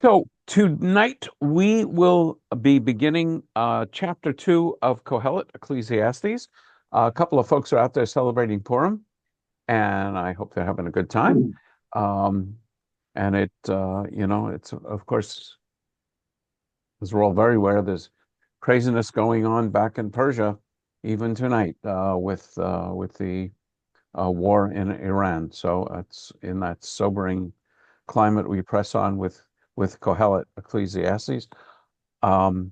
So tonight we will be beginning chapter 2 of Kohelet, Ecclesiastes. A couple of folks are out there celebrating Purim, and I hope they're having a good time. Um, and it's of course, as we're all very aware, there's craziness going on back in Persia, even tonight, with the war in Iran. So it's in that sobering climate we press on with Kohelet Ecclesiastes. Um,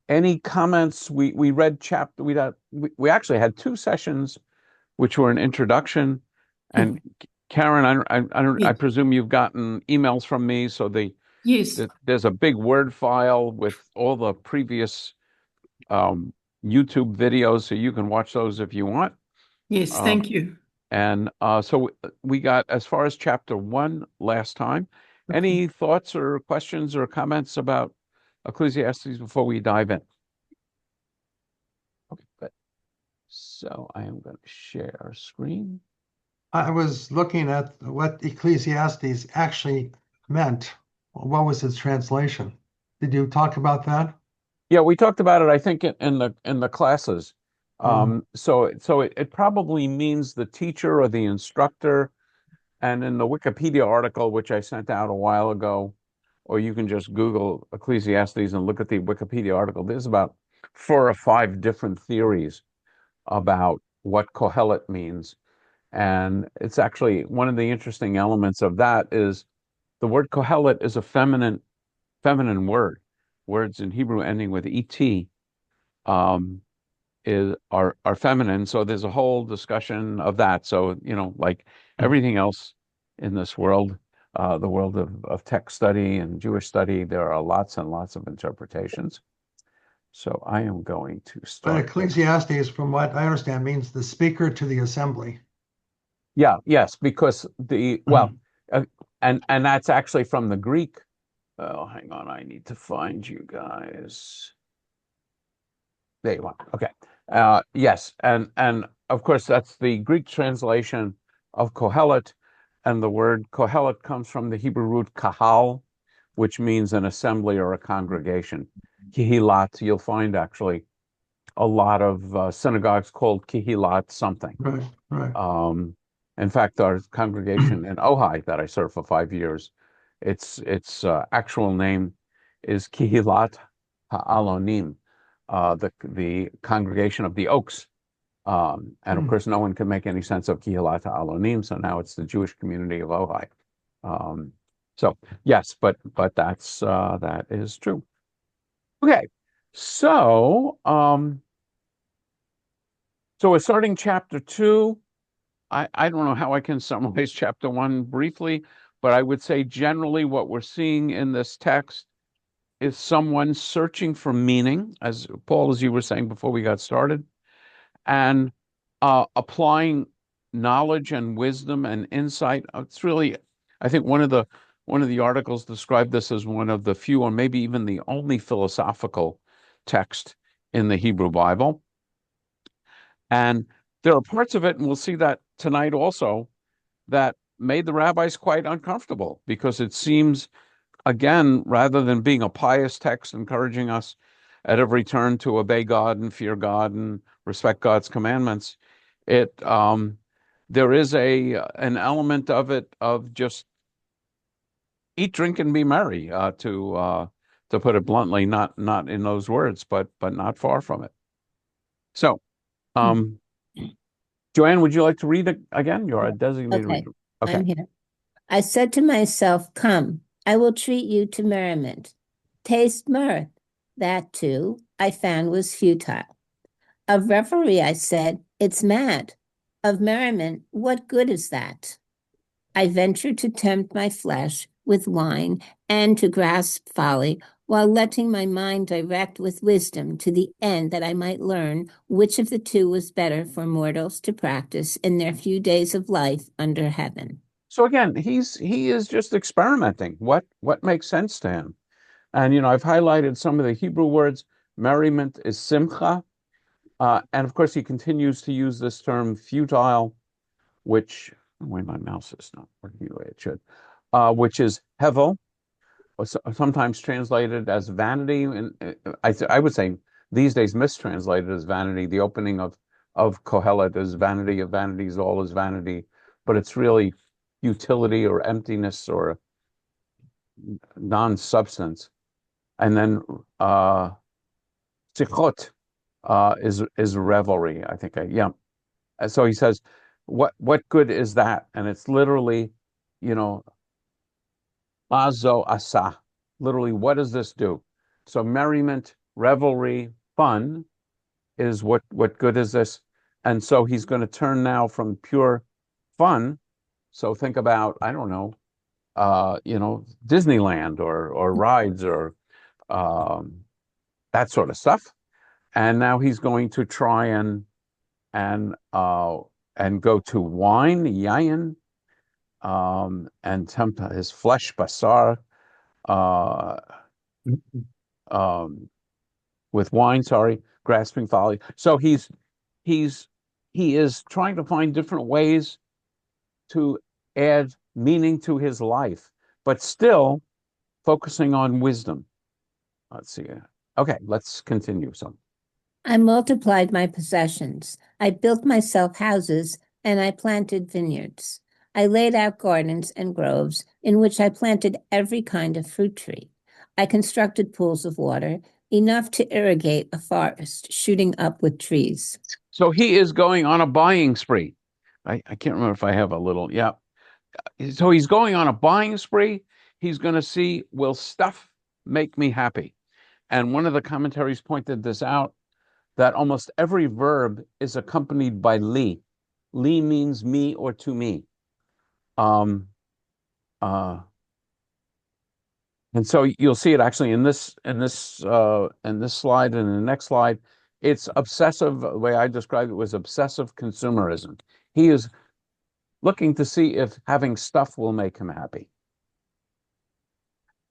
any comments? We read chapter. We actually had two sessions, which were an introduction. And Karen, I Yes. presume you've gotten emails from me. So Yes. there's a big Word file with all the previous um, YouTube videos, so you can watch those if you want. Yes. Um, Thank you. and so we got as far as chapter 1 last time. Okay. Any thoughts or questions or comments about Ecclesiastes before we dive in? Okay, good. So I am going to share our screen. I was looking at what Ecclesiastes actually meant. What was its translation? Did you talk about that? Yeah, we talked about it, I think, in the classes. Oh, So it probably means the teacher or the instructor. And in the Wikipedia article, which I sent out a while ago, or you can just Google Ecclesiastes and look at the Wikipedia article, there's about 4 or 5 different theories about what Kohelet means. And it's actually one of the interesting elements of that is the word Kohelet is a feminine word. Words in Hebrew ending with et um, are feminine. So there's a whole discussion of that. So, like everything else in this world, the world of text study and Jewish study, there are lots and lots of interpretations. So I am going to but start there. Ecclesiastes, from what I understand, means the speaker to the assembly. Yeah, yes, because Mhm. uh, and that's actually from the Greek. Oh, hang on, I need to find you guys. There you are. Okay. Yes, and of course that's the Greek translation of Kohelet, and the word Kohelet comes from the Hebrew root kahal, which means an assembly or a congregation. Kihilat, you'll find actually a lot of synagogues called Kihilat something. Right, right. Um, in fact, our congregation in Ojai that I served for 5 years, its actual name is Kihilat Ha'alonim, the congregation of the oaks. And of Hmm. course, no one can make any sense of Kihilat Ha'alonim, so now it's the Jewish community of Ojai. Um, so yes, but that is true. Okay, so so we're starting chapter 2. I don't know how I can summarize chapter 1 briefly, but I would say generally what we're seeing in this text is someone searching for meaning, as Paul, as you were saying before we got started, and applying knowledge and wisdom and insight. It's really, I think one of the articles described this as one of the few, or maybe even the only philosophical text in the Hebrew Bible. And there are parts of it, and we'll see that tonight also, that made the rabbis quite uncomfortable because it seems, again, rather than being a pious text encouraging us at every turn to obey God and fear God and respect God's commandments, it there is an element of it of just eat, drink, and be merry, to put it bluntly, not in those words, but not far from it. So, um, Joanne, would you like to read it again? You're a designated Okay, reader. Okay. I'm here. I said to myself, come, I will treat you to merriment. Taste mirth. That too, I found was futile. Of revelry, I said, it's mad. Of merriment, what good is that? I ventured to tempt my flesh with wine and to grasp folly, while letting my mind direct with wisdom to the end that I might learn which of the two was better for mortals to practice in their few days of life under heaven. So again, he is just experimenting. What makes sense to him? And I've highlighted some of the Hebrew words. Merriment is simcha, and of course he continues to use this term futile, which the way my mouse is not working the way it should, which is hevel, sometimes translated as vanity, and I would say these days mistranslated as vanity. The opening of Kohelet is vanity of vanities, all is vanity, but it's really futility or emptiness or non-substance. And then sichot is revelry. I think, yeah. And so he says, what good is that? And it's literally, you know, Mazo asa. Literally, what does this do? So merriment, revelry, fun is what good is this? And so he's going to turn now from pure fun. So think about, I don't know, Disneyland or rides or um, that sort of stuff. And now he's going to try and uh, and go to wine, yayin, and tempt his flesh, basar, uh, um, with wine, sorry, grasping folly. So he's he is trying to find different ways to add meaning to his life, but still focusing on wisdom. Let's see. Okay, let's continue. So I multiplied my possessions. I built myself houses, and I planted vineyards. I laid out gardens and groves in which I planted every kind of fruit tree. I constructed pools of water, enough to irrigate a forest, shooting up with trees. so he is going on a buying spree. I can't remember if I have a little, yeah. So he's going on a buying spree. He's going to see, will stuff make me happy? And one of the commentaries pointed this out, that almost every verb is accompanied by li. Li means me or to me. Um, uh, and so you'll see it actually in this slide and in the next slide. It's obsessive. The way I described it was obsessive consumerism. He is looking to see if having stuff will make him happy.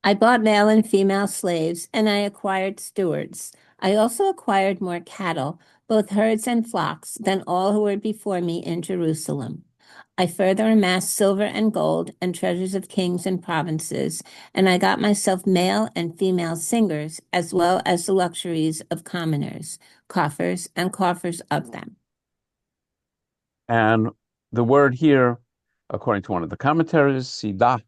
I bought male and female slaves, and I acquired stewards. I also acquired more cattle, both herds and flocks, than all who were before me in Jerusalem. I further amassed silver and gold and treasures of kings and provinces, and I got myself male and female singers, as well as the luxuries of commoners, coffers and coffers of them. And the word here, according to one of the commentaries, sidah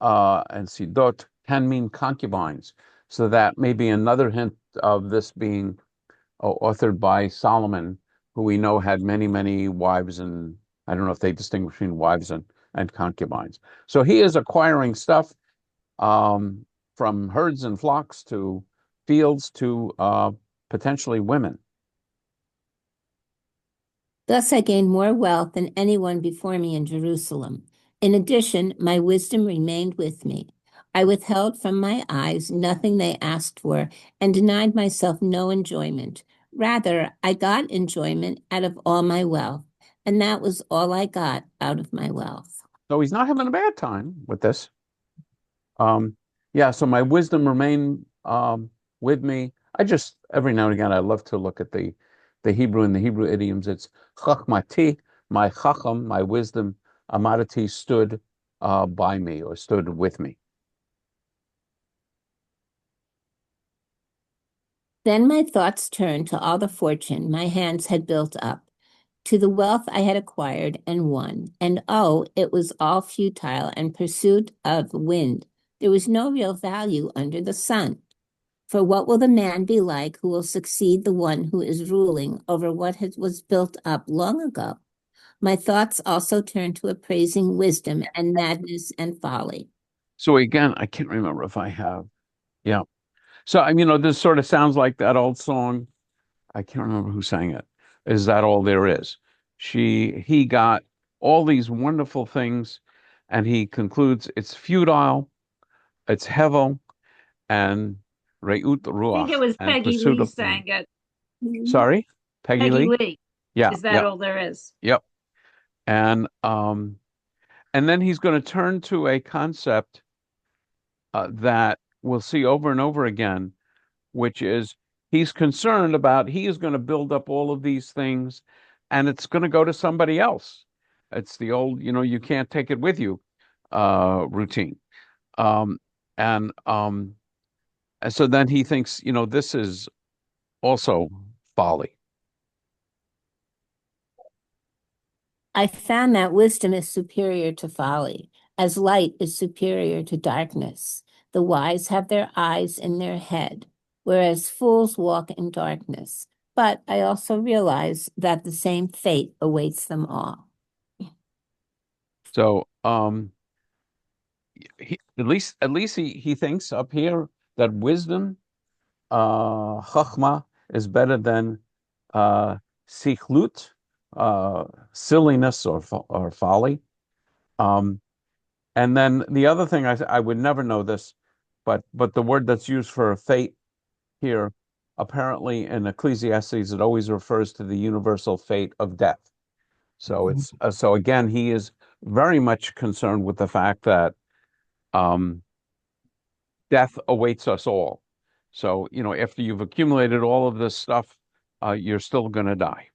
and sidot, can mean concubines. So that may be another hint of this being authored by Solomon, who we know had many, many wives, and I don't know if they distinguish between wives and concubines. So he is acquiring stuff, from herds and flocks to fields to potentially women. Thus I gained more wealth than anyone before me in Jerusalem. In addition, my wisdom remained with me. I withheld from my eyes nothing they asked for and denied myself no enjoyment. Rather, I got enjoyment out of all my wealth, and that was all I got out of my wealth. So he's not having a bad time with this. Yeah, so my wisdom remained with me. I just every now and again I love to look at the Hebrew and the Hebrew idioms. It's chachmati, my chacham, my wisdom, amadati stood by me or stood with me. Then my thoughts turned to all the fortune my hands had built up, to the wealth I had acquired and won. And oh, it was all futile and pursuit of wind. There was no real value under the sun. For what will the man be like who will succeed the one who is ruling over what was built up long ago? My thoughts also turned to appraising wisdom and madness and folly. So again, I can't remember if I have. Yeah. So this sort of sounds like that old song. I can't remember who sang it. Is that all there is? He got all these wonderful things, and he concludes it's futile, it's hevel, and reut I think it ruach, was and Peggy pursuit Lee of. sang it. Sorry, Peggy Peggy Lee. Lee. Yeah, Is that yeah, all there is? yep. And then he's going to turn to a concept that we'll see over and over again, which is he's concerned about he is going to build up all of these things and it's going to go to somebody else. It's the old, you can't take it with you routine. Um, And so then he thinks, this is also folly. I found that wisdom is superior to folly, as light is superior to darkness. The wise have their eyes in their head, whereas fools walk in darkness. But I also realize that the same fate awaits them all. So at least he thinks up here that wisdom, chachma, is better than sichlut, silliness or folly. Um, and then the other thing I would never know this, but the word that's used for fate here, apparently in Ecclesiastes, it always refers to the universal fate of death. So so again, he is very much concerned with the fact that um, death awaits us all. So, after you've accumulated all of this stuff, you're still going to die.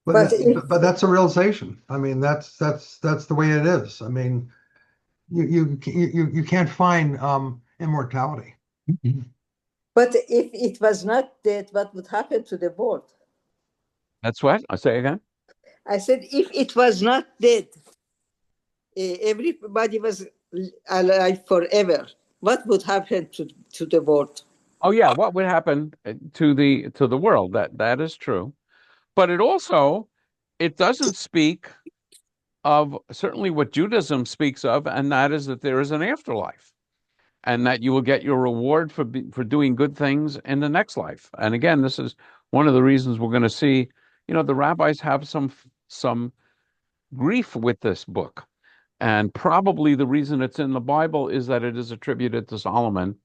But But if but that's a realization. I mean, that's the way it is. I mean, you can't find immortality. but if it was not dead, what would happen to the world? That's what I say again. I said, if it was not dead, everybody was alive forever, what would happen to the world? Oh yeah, what would happen to the world? That is true, but it doesn't speak of certainly what Judaism speaks of, and that is that there is an afterlife, and that you will get your reward for doing good things in the next life. And again, this is one of the reasons we're going to see, the rabbis have some grief with this book. And probably the reason it's in the Bible is that it is attributed to Solomon.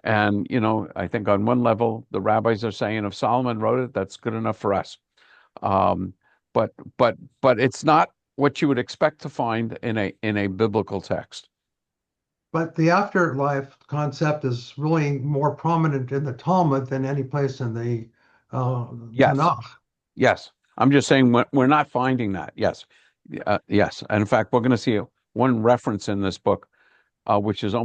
And, I think on one level, the rabbis are saying if Solomon wrote it, that's good enough for us. Um, but but it's not what you would expect to find in a biblical text. But the afterlife concept is really more prominent in the Talmud than any place in the Yes, Tanakh. yes. I'm just saying we're not finding that. Yes, yes. And in fact, we're going to see one reference in this book, which is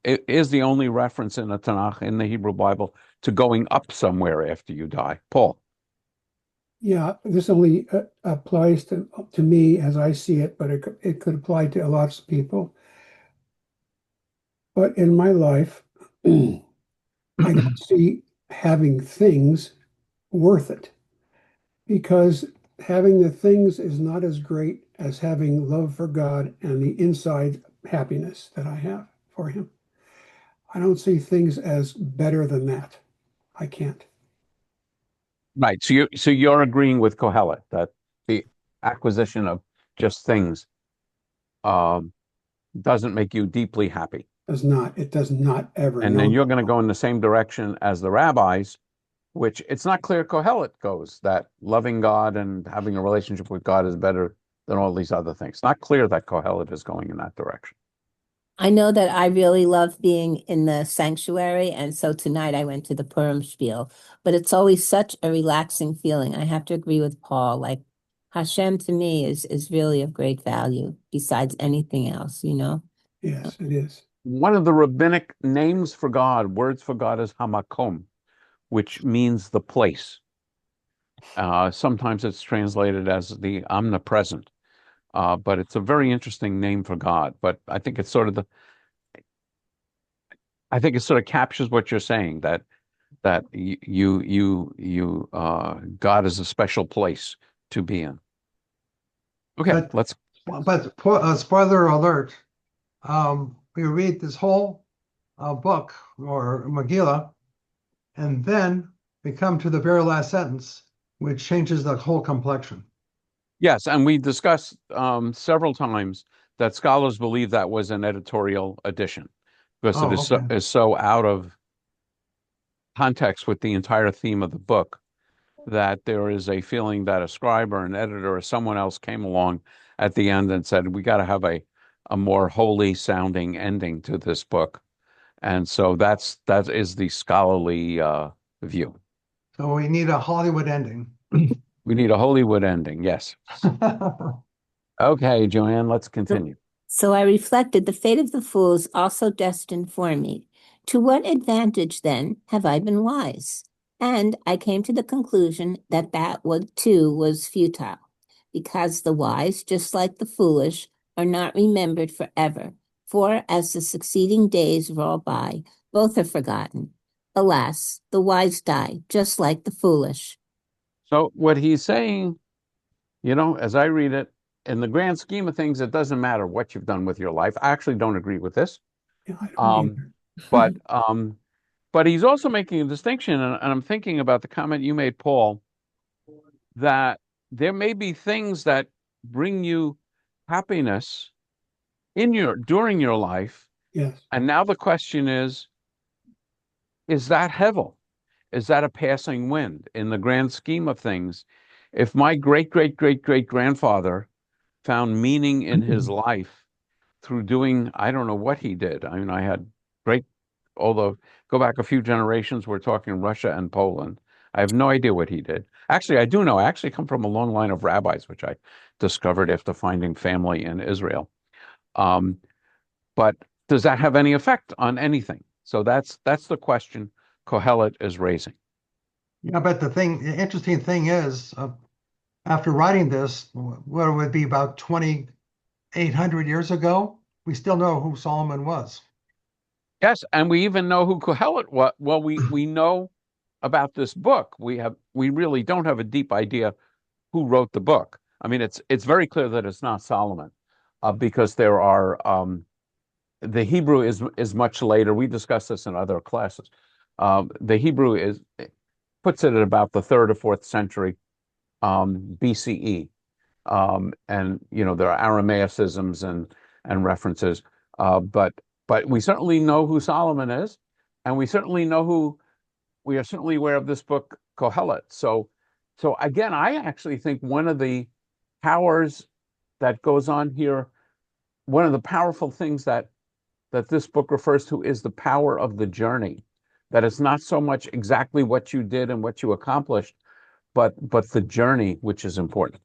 it is the only reference in the Tanakh, in the Hebrew Bible, to going up somewhere after you die. Paul. Yeah, this only applies to me as I see it, but it could apply to lots of people. But in my life, I don't see having things worth it because having the things is not as great as having love for God and the inside happiness that I have for Him. I don't see things as better than that. I can't. Right. So you're agreeing with Kohelet that the acquisition of just things um, doesn't make you deeply happy. Does not. It does not ever. And No, then no, you're going to no. go in the same direction as the rabbis, which it's not clear Kohelet goes, that loving God and having a relationship with God is better than all these other things. Not clear that Kohelet is going in that direction. I know that I really love being in the sanctuary, and so tonight I went to the Purim spiel, but it's always such a relaxing feeling. I have to agree with Paul. Like Hashem to me is really of great value besides anything else, you know? Yes, it is. One of the rabbinic names for God, words for God, is Hamakom, which means the place. Sometimes it's translated as the omnipresent, but it's a very interesting name for God. But I think it sort of captures what you're saying, that God is a special place to be in. Okay, But let's. spoiler alert, we read this whole book or Megillah, and then we come to the very last sentence, which changes the whole complexion. Yes, and we discussed several times that scholars believe that was an editorial addition because it Oh, okay. is so out of context with the entire theme of the book that there is a feeling that a scribe or an editor or someone else came along at the end and said, we got to have a more holy sounding ending to this book. And so that is the scholarly view. So we need a Hollywood ending. We need a Hollywood ending. Yes. Okay, Joanne, let's continue. So I reflected, the fate of the fool is also destined for me. To what advantage, then, have I been wise? And I came to the conclusion that that one, too, was futile, because the wise, just like the foolish, are not remembered forever. For as the succeeding days roll by, both are forgotten. Alas, the wise die, just like the foolish. So what he's saying, as I read it, in the grand scheme of things, it doesn't matter what you've done with your life. I actually don't agree with this. Yeah, I don't Um, either. but he's also making a distinction, and I'm thinking about the comment you made, Paul, that there may be things that bring you happiness during your life. Yes. And now the question is that hevel? Is that a passing wind in the grand scheme of things? If my great, great, great, great grandfather found meaning in his life through doing, I don't know what he did. I mean, I had great, although go back a few generations, we're talking Russia and Poland. I have no idea what he did. Actually, I do know. I actually come from a long line of rabbis, which I discovered after finding family in Israel. But does that have any effect on anything? So that's the question Kohelet is raising. Yeah, but the interesting thing is, after writing this, what it would be about 2,800 years ago, we still know who Solomon was. Yes, and we even know who Kohelet was. Well, we know about this book. We really don't have a deep idea who wrote the book. I mean, it's very clear that it's not Solomon, because there are the Hebrew is much later. We discussed this in other classes. The Hebrew puts it at about the 3rd or 4th century BCE, and there are Aramaicisms and references, but we certainly know who Solomon is, and we are certainly aware of this book Kohelet. So again, I actually think one of the powers that goes on here, one of the powerful things that this book refers to is the power of the journey. That it's not so much exactly what you did and what you accomplished, but the journey, which is important.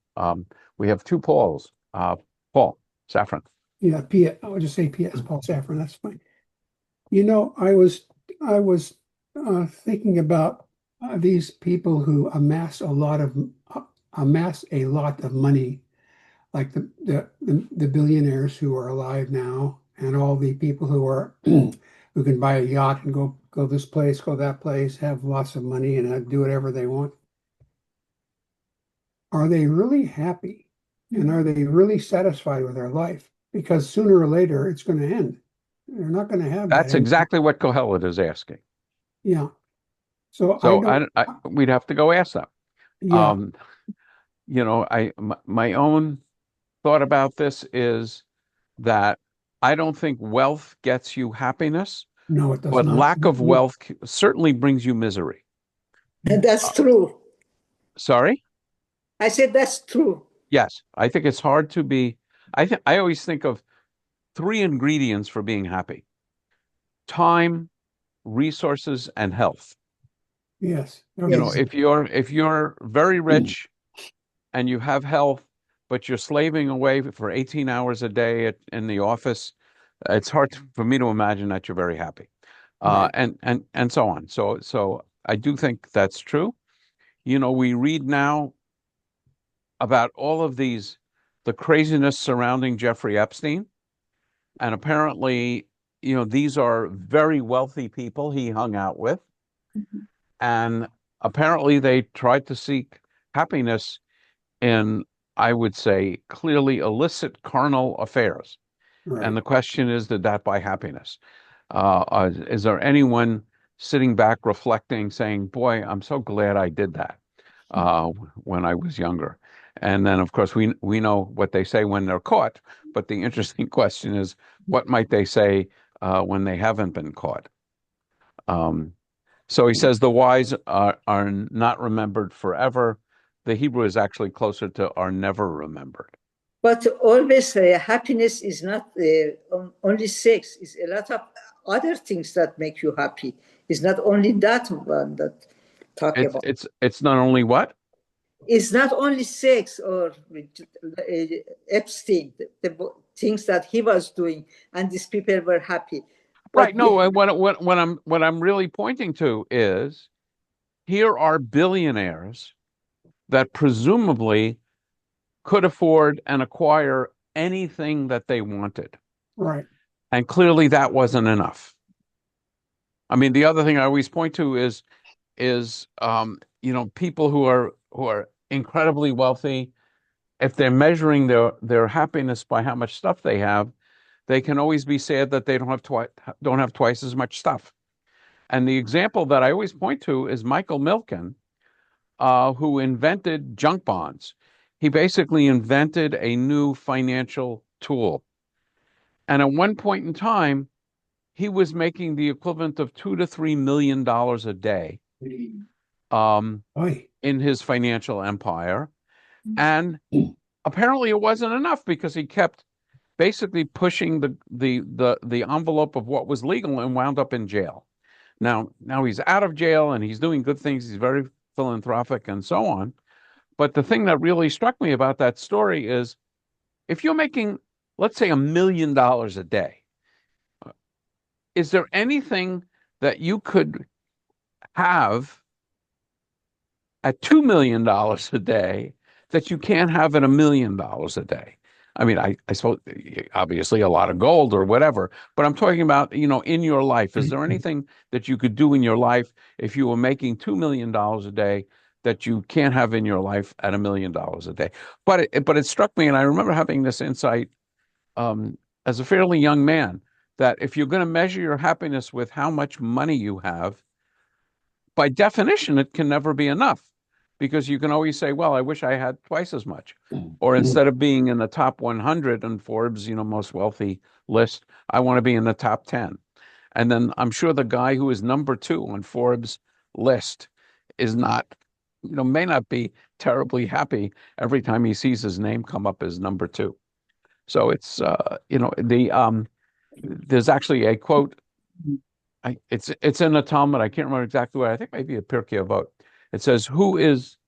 We have two Pauls. Paul Safran. Yeah, I would just say P.S. Paul Safran. That's fine. I was thinking about these people who amass a lot of money, like the billionaires who are alive now, and all the people who can buy a yacht and go this place, go that place, have lots of money, and do whatever they want. Are they really happy? And are they really satisfied with their life? Because sooner or later it's going to end. They're not going to have that That's anymore. exactly what Kohelet is asking. Yeah. So So we'd have to go ask them. Yeah. My own thought about this is that I don't think wealth gets you happiness, No, it does but not. lack of wealth certainly brings you misery. That's true. Sorry? I said that's true. Yes, I think it's hard to be. I always think of 3 ingredients for being happy: time, resources, and health. Yes. Yes. If you're very rich and you have health, but you're slaving away for 18 hours a day in the office, it's hard for me to imagine that you're very happy. Right. And so on. So I do think that's true. We read now about all of the craziness surrounding Jeffrey Epstein. And apparently, these are very wealthy people he hung out with. And apparently they tried to seek happiness in, I would say, clearly illicit carnal affairs. Right. And the question is, did that buy happiness? Is there anyone sitting back reflecting, saying, boy, I'm so glad I did that when I was younger? And then, of course, we know what they say when they're caught. But the interesting question is, what might they say when they haven't been caught? So he says the wise are not remembered forever. The Hebrew is actually closer to are never remembered. But always happiness is not only sex. It's a lot of other things that make you happy. It's not only that one that talk about. It's not only what? It's not only sex or Epstein. things that he was doing, and these people were happy. Right. But No, what I'm really pointing to is here are billionaires that presumably could afford and acquire anything that they wanted. Right. And clearly that wasn't enough. I mean, the other thing I always point to is people who are incredibly wealthy, if they're measuring their happiness by how much stuff they have, they can always be sad that they don't have twice as much stuff. And the example that I always point to is Michael Milken, who invented junk bonds. He basically invented a new financial tool. And at one point in time, he was making the equivalent of $2 to $3 million a day Oy. in his financial empire. And apparently it wasn't enough because he kept basically pushing the envelope of what was legal and wound up in jail. Now he's out of jail and he's doing good things. He's very philanthropic and so on. But the thing that really struck me about that story is if you're making, let's say, $1 million a day, is there anything that you could have at $2 million a day that you can't have at $1 million a day? I mean, I suppose obviously a lot of gold or whatever, but I'm talking about, in your life, is there anything that you could do in your life if you were making $2 million a day that you can't have in your life at $1 million a day? But it struck me, and I remember having this insight as a fairly young man, that if you're going to measure your happiness with how much money you have, by definition, it can never be enough, because you can always say, well, I wish I had twice as much. Or instead of being in the top 100 on Forbes, most wealthy list, I want to be in the top 10. And then I'm sure the guy who is number 2 on Forbes list is not, may not be terribly happy every time he sees his name come up as number 2. So it's, there's actually a quote. It's in the Talmud. I can't remember exactly what. I think maybe a Pirkei Avot. It says, "Who is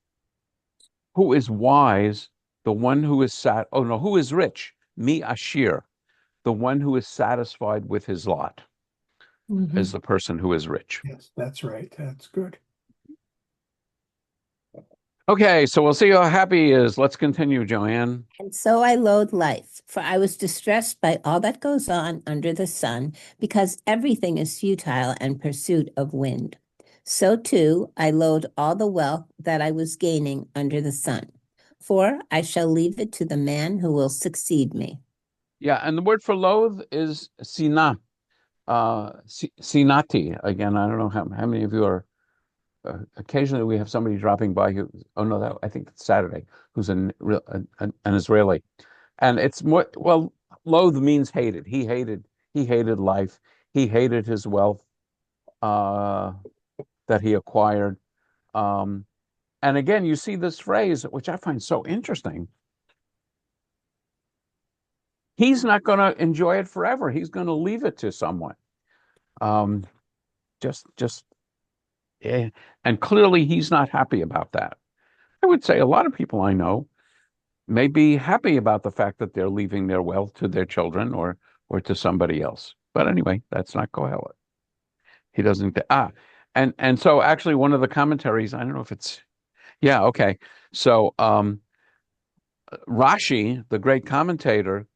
wise? The one who is who is rich? Mi ashir, the one who is satisfied with his lot, is the person who is rich." Yes, that's right. That's good. Okay, so we'll see how happy he is. Let's continue, Joanne. And so I loathe life, for I was distressed by all that goes on under the sun, because everything is futile and pursuit of wind. So too I loathe all the wealth that I was gaining under the sun, for I shall leave it to the man who will succeed me. Yeah, and the word for loathe is sina, sinati. Again, I don't know how many of you are. Occasionally, we have somebody dropping by who. Oh no, I think it's Saturday. Who's an Israeli, and it's more. Well, loathe means hated. He hated life. He hated his wealth that he acquired. And again, you see this phrase, which I find so interesting. He's not going to enjoy it forever. He's going to leave it to someone. And clearly he's not happy about that. I would say a lot of people I know may be happy about the fact that they're leaving their wealth to their children or to somebody else. But anyway, that's not Kohelet. He doesn't. And so actually one of the commentaries, I don't know if it's, yeah, okay. So Rashi, the great commentator,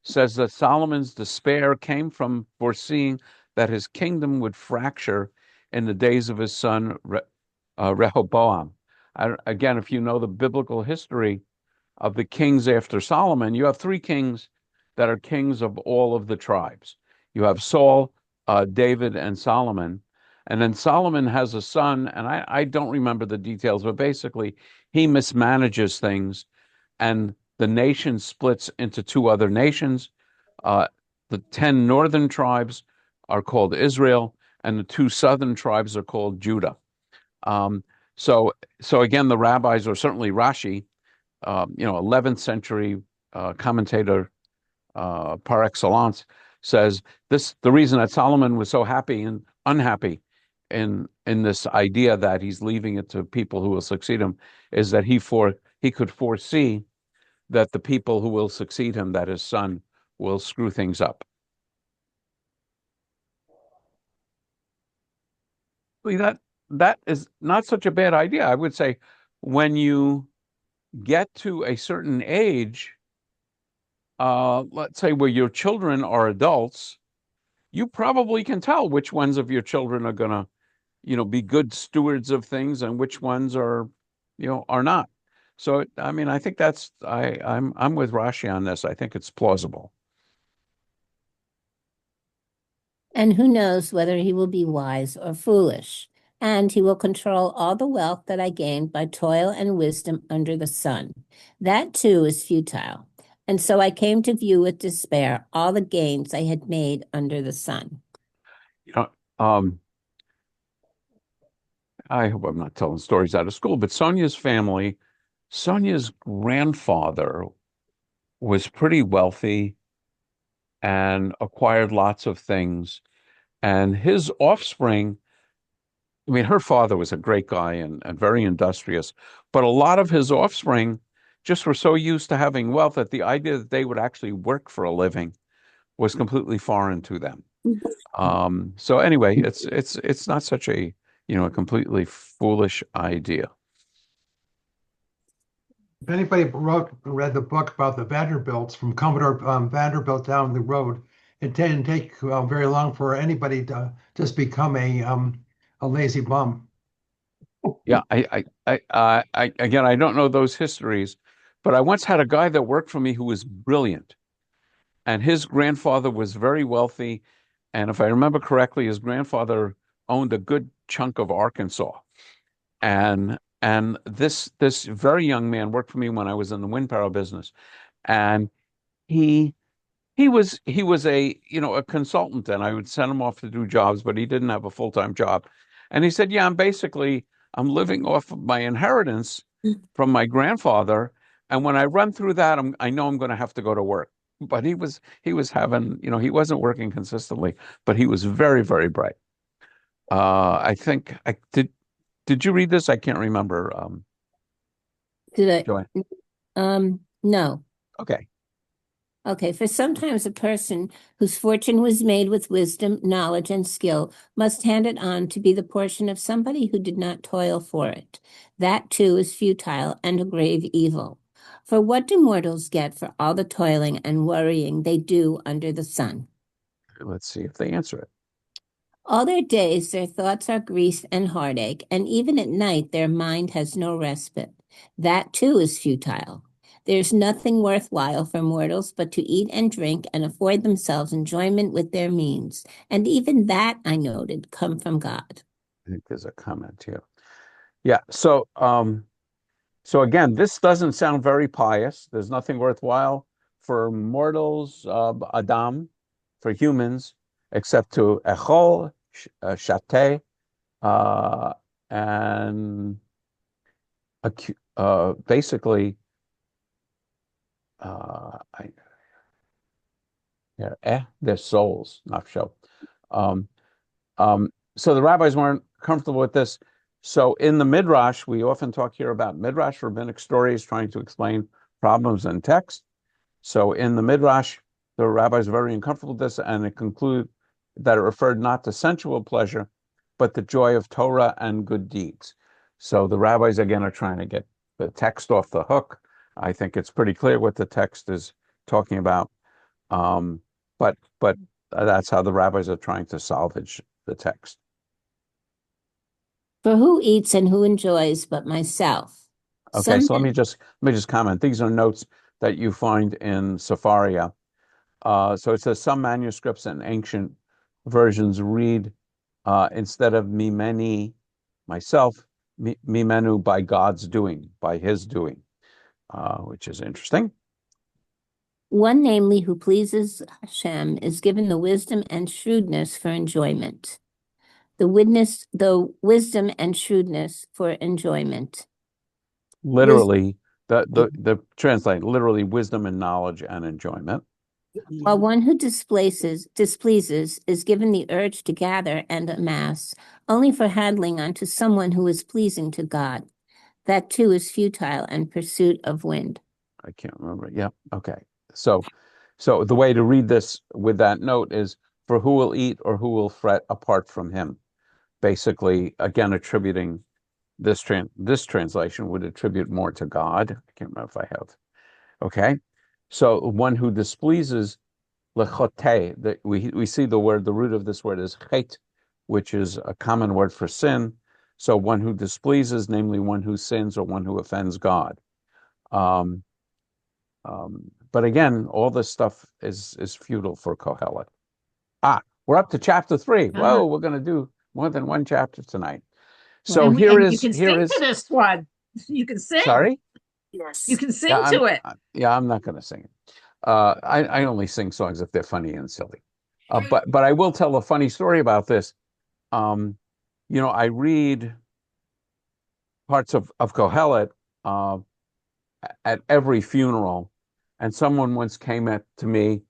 says that Solomon's despair came from foreseeing that his kingdom would fracture in the days of his son Rehoboam. Again, if you know the biblical history of the kings after Solomon, you have 3 kings that are kings of all of the tribes. You have Saul, David, and Solomon. And then Solomon has a son, and I don't remember the details, but basically he mismanages things, and the nation splits into 2 other nations. The 10 northern tribes are called Israel, and the 2 southern tribes are called Judah. So again, the rabbis, or certainly Rashi, 11th century commentator par excellence, says the reason that Solomon was so happy and unhappy in this idea that he's leaving it to people who will succeed him is that he could foresee that the people who will succeed him, that his son, will screw things up. That is not such a bad idea. I would say when you get to a certain age, let's say where your children are adults, you probably can tell which ones of your children are gonna, be good stewards of things and which ones are, are not. So, I mean, I think I'm with Rashi on this. I think it's plausible. And who knows whether he will be wise or foolish. And he will control all the wealth that I gained by toil and wisdom under the sun. That too is futile. And so I came to view with despair all the gains I had made under the sun. Um, I hope I'm not telling stories out of school, but Sonia's grandfather was pretty wealthy and acquired lots of things. And his offspring, I mean, her father was a great guy and very industrious, but a lot of his offspring just were so used to having wealth that the idea that they would actually work for a living was completely foreign to them. So anyway, it's not such a a completely foolish idea. If anybody read the book about the Vanderbilts from Commodore Vanderbilt down the road, it didn't take very long for anybody to just become a lazy bum. Yeah, again, I don't know those histories, but I once had a guy that worked for me who was brilliant, and his grandfather was very wealthy, and if I remember correctly, his grandfather owned a good chunk of Arkansas, and this very young man worked for me when I was in the wind power business, and he he was a consultant, and I would send him off to do jobs, but he didn't have a full-time job. And he said, "Yeah, I'm living off of my inheritance from my grandfather, and when I run through that, I know I'm going to have to go to work." But he was having, he wasn't working consistently, but he was very, very bright. I think I did you read this? I can't remember. Did Joanne. No. Okay. Okay, for sometimes a person whose fortune was made with wisdom, knowledge, and skill must hand it on to be the portion of somebody who did not toil for it. That too is futile and a grave evil. For what do mortals get for all the toiling and worrying they do under the sun? Let's see if they answer it. All their days, their thoughts are grief and heartache, and even at night, their mind has no respite. That too is futile. There's nothing worthwhile for mortals but to eat and drink and afford themselves enjoyment with their means. And even that, I noted, come from God. I think there's a comment here. Yeah. So again, this doesn't sound very pious. There's nothing worthwhile for mortals, Adam, for humans, except to echol, shateh, uh, and basically, I, yeah, their souls, nafsho. Um, so the rabbis weren't comfortable with this. So in the Midrash, we often talk here about Midrash, rabbinic stories, trying to explain problems in text. So in the Midrash, the rabbis are very uncomfortable with this, and it conclude that it referred not to sensual pleasure, but the joy of Torah and good deeds. So the rabbis again are trying to get the text off the hook. I think it's pretty clear what the text is talking about, but that's how the rabbis are trying to salvage the text. For who eats and who enjoys but myself? Okay, so let me just comment. These are notes that you find in Sepharia. So it says some manuscripts and ancient versions read instead of mimeni, myself, mimenu, by God's doing, by his doing, which is interesting. One, namely, who pleases Hashem, is given the wisdom and shrewdness for enjoyment. The wisdom and shrewdness for enjoyment. Literally, the translate literally wisdom and knowledge and enjoyment. While one who displeases is given the urge to gather and amass, only for handling unto someone who is pleasing to God. That too is futile and pursuit of wind. I can't remember. Yeah. Okay. So So the way to read this with that note is, for who will eat or who will fret apart from him? Basically, again, attributing this translation would attribute more to God. I can't remember if I have. Okay. So one who displeases lechote, that we see the root of this word is chet, which is a common word for sin. So one who displeases, namely one who sins or one who offends God. But again, all this stuff is futile for Kohelet. We're up to chapter 3. Whoa, we're going to do more than one chapter tonight. So And here you is can sing to this one. You can sing. Sorry? Yes. You can sing to it. I'm not going to sing it. I only sing songs if they're funny and silly. But I will tell a funny story about this. I read parts of Kohelet at every funeral, and someone once came to me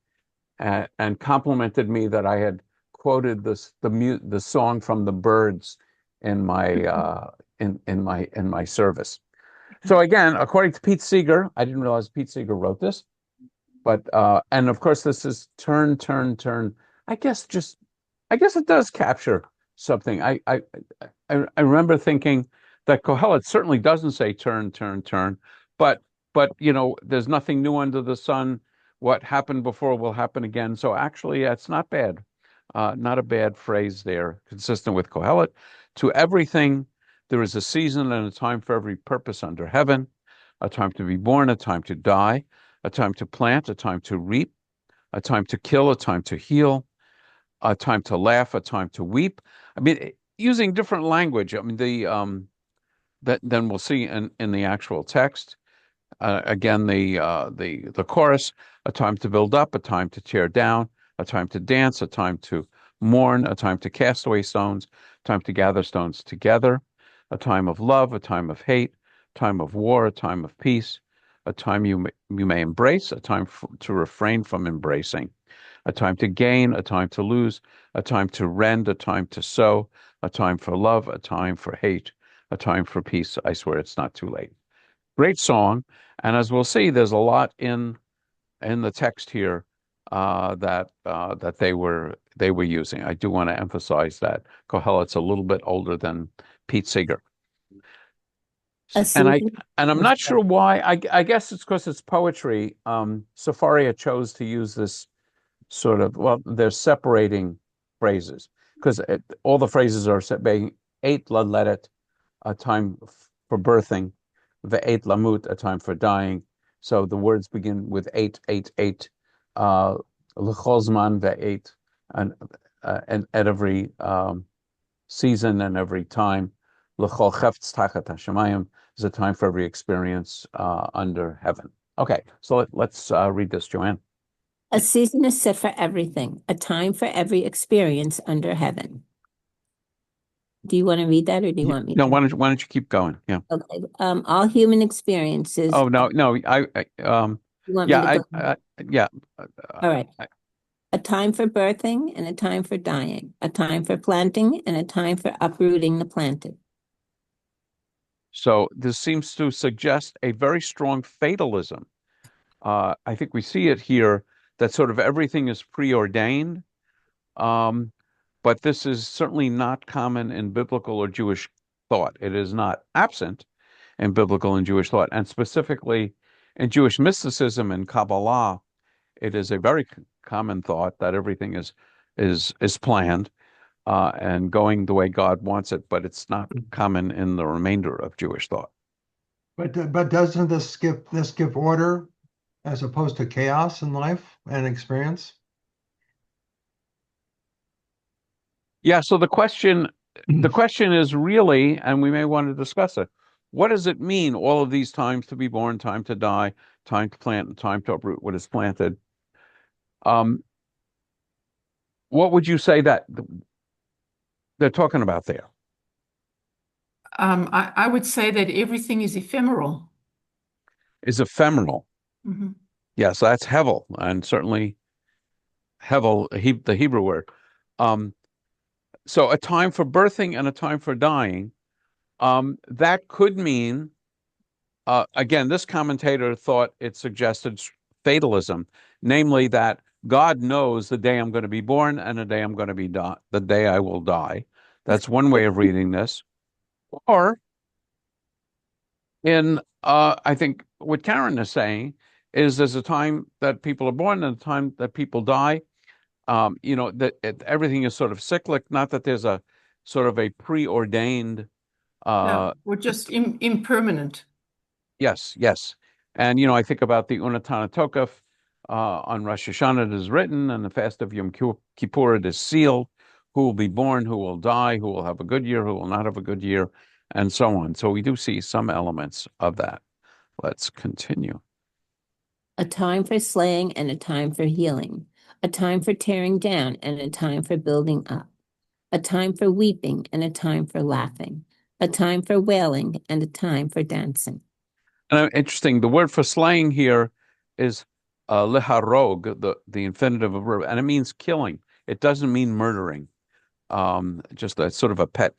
and complimented me that I had quoted the song from the Byrds in my in my service. So again, according to Pete Seeger, I didn't realize Pete Seeger wrote this, but and of course this is turn. I guess it does capture something. I remember thinking that Kohelet certainly doesn't say turn, but there's nothing new under the sun. What happened before will happen again. So actually, it's not bad. Not a bad phrase there, consistent with Kohelet. To everything, there is a season and a time for every purpose under heaven, a time to be born, a time to die, a time to plant, a time to reap, a time to kill, a time to heal, a time to laugh, a time to weep. I mean, using different language. I mean, that then we'll see in the actual text. Again, the chorus: a time to build up, a time to tear down, a time to dance, a time to mourn, a time to cast away stones, a time to gather stones together, a time of love, a time of hate, a time of war, a time of peace, a time you may embrace, a time to refrain from embracing, a time to gain, a time to lose, a time to rend, a time to sow, a time for love, a time for hate, a time for peace. I swear it's not too late. Great song. And as we'll see, there's a lot in the text here that they were using. I do want to emphasize that Kohelet's a little bit older than Pete Seeger. And I'm not sure why. I guess it's because it's poetry. Safaria chose to use this sort of, they're separating phrases because all the phrases are being eight ladletet, a time for birthing, ve'et lamut, a time for dying. So the words begin with eight, l'chozman ve'et, and at every season and every time. L'chol chefetz tachat hashamayim is a time for every experience under heaven. Okay, so let's read this, Joanne. A season is set for everything, a time for every experience under heaven. Do you want to read that, or do you want me? No, why don't you keep going? Yeah. Okay. All human experiences. Oh no. You want me to go? Yeah. All right. A time for birthing and a time for dying, a time for planting and a time for uprooting the planted. So this seems to suggest a very strong fatalism. I think we see it here that sort of everything is preordained. But this is certainly not common in biblical or Jewish thought. It is not absent in biblical and Jewish thought, and specifically in Jewish mysticism and Kabbalah, it is a very common thought that everything is planned and going the way God wants it, but it's not common in the remainder of Jewish thought. But doesn't this give order as opposed to chaos in life and experience? Yeah, so the question is really, and we may want to discuss it, what does it mean, all of these times to be born, time to die, time to plant, and time to uproot what is planted? What would you say that they're talking about there? I would say that everything is ephemeral. Is ephemeral. Mm-hmm. Yes, that's hevel, and certainly hevel, the Hebrew word. So a time for birthing and a time for dying. That could mean, again, this commentator thought it suggested fatalism, namely that God knows the day I'm going to be born and the day I'm going to be the day I will die. That's one way of reading this. Or I think what Karen is saying is there's a time that people are born and a time that people die. Everything is sort of cyclic, not that there's a sort of a preordained. We're just impermanent. Yes. And, I think about the Unatana Tokef on Rosh Hashanah it is written, and the fast of Yom Kippur it is sealed, who will be born, who will die, who will have a good year, who will not have a good year, and so on. So we do see some elements of that. Let's continue. A time for slaying and a time for healing, a time for tearing down and a time for building up, a time for weeping and a time for laughing, a time for wailing and a time for dancing. And interesting, the word for slaying here is leharog, the infinitive of verb, and it means killing. It doesn't mean murdering. Just a sort of a pet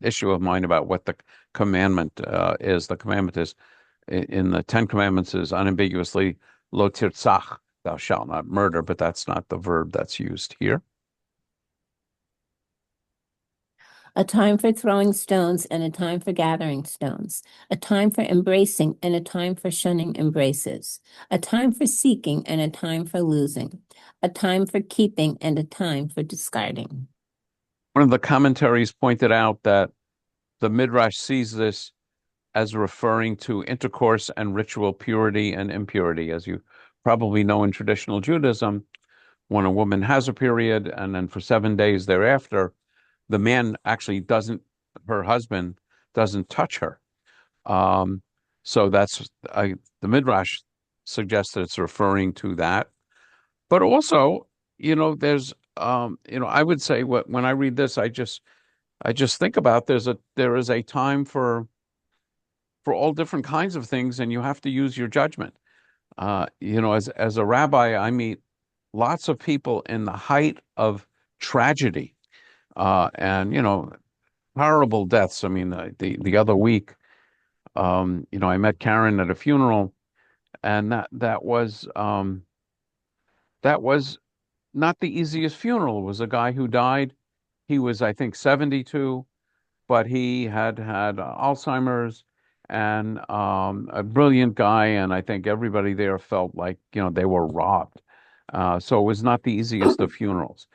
issue of mine about what the commandment is. The commandment is in the Ten Commandments is unambiguously lo tirtzach, thou shalt not murder, but that's not the verb that's used here. A time for throwing stones and a time for gathering stones, a time for embracing and a time for shunning embraces, a time for seeking and a time for losing, a time for keeping and a time for discarding. One of the commentaries pointed out that the Midrash sees this as referring to intercourse and ritual purity and impurity. As you probably know in traditional Judaism, when a woman has a period and then for 7 days thereafter, the man actually her husband doesn't touch her. So that's the Midrash suggests that it's referring to that. But also, there's, I would say when I read this, I just think about there is a time for all different kinds of things, and you have to use your judgment. As a rabbi, I meet lots of people in the height of tragedy, and horrible deaths. I mean, the other week, I met Karen at a funeral, and that was not the easiest funeral. It was a guy who died. He was, I think, 72, but he had Alzheimer's, and a brilliant guy. And I think everybody there felt like, they were robbed. So it was not the easiest of funerals.